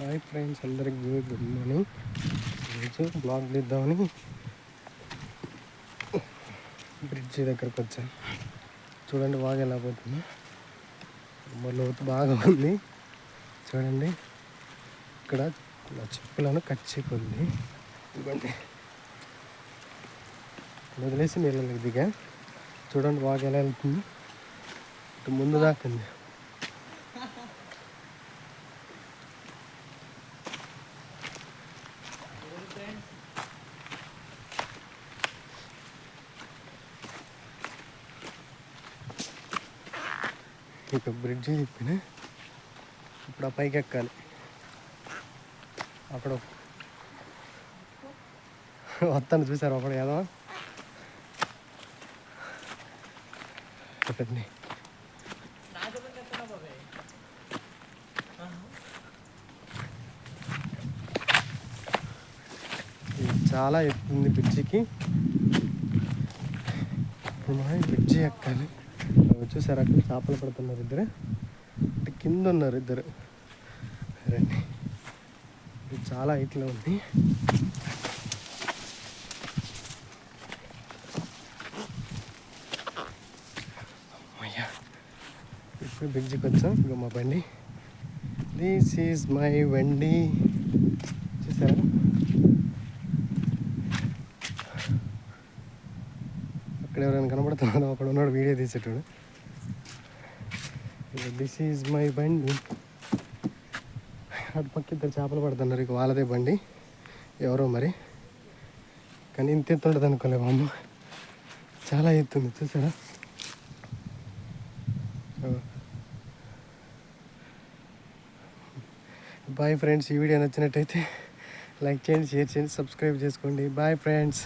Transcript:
Hi friends, అందరికి good morning. ఈరోజు blog తీద్దామని బ్రిడ్జి దగ్గరకు వచ్చాను. చూడండి బాగా ఎలా పోతుంది, లోతు బాగా ఉంది. చూడండి ఇక్కడ నా చెప్పులను కచ్చిపోయింది. ఇవ్వండి వదిలేసి నీళ్ళకి దిగా. చూడండి బాగా ఎలా వెళ్తుంది, ఇటు ముందు దాకుంది. ఇక బ్రిడ్జి చెప్పిన ఇప్పుడు ఆ పైకి ఎక్కాలి. అక్కడ వస్తాను చూసారు అప్పుడు ఏదో ఒకటి చాలా ఎత్తుంది బ్రిడ్జికి. బ్రిడ్జి ఎక్కాలి. చూసారు అక్కడ చేపలు పడుతున్నారు ఇద్దరు, కింద ఉన్నారు ఇద్దరు. రండి, ఇది చాలా హైట్లో ఉంది. అయ్యా ఇప్పుడు బ్రిడ్జికి వచ్చాం. ఇక మా బండి, దిస్ ఈజ్ మై బండి. చూసారా అక్కడ ఎవరైనా కనబడుతున్నాడు, అక్కడ ఉన్నాడు వీడియో తీసేటాడు. దిస్ ఈజ్ మై బండి. అటు పక్క ఇద్దరు చేపలు పడుతున్నారు. ఇక వాళ్ళదే బండి ఎవరో మరి, కానీ ఇంత ఎత్తు ఉంటుంది అనుకోలేము. అమ్మ చాలా ఎత్తుంది చూసారా. బాయ్ ఫ్రెండ్స్, ఈ వీడియో నచ్చినట్టయితే లైక్ చేయండి, షేర్ చేయండి, సబ్స్క్రైబ్ చేసుకోండి. Bye friends.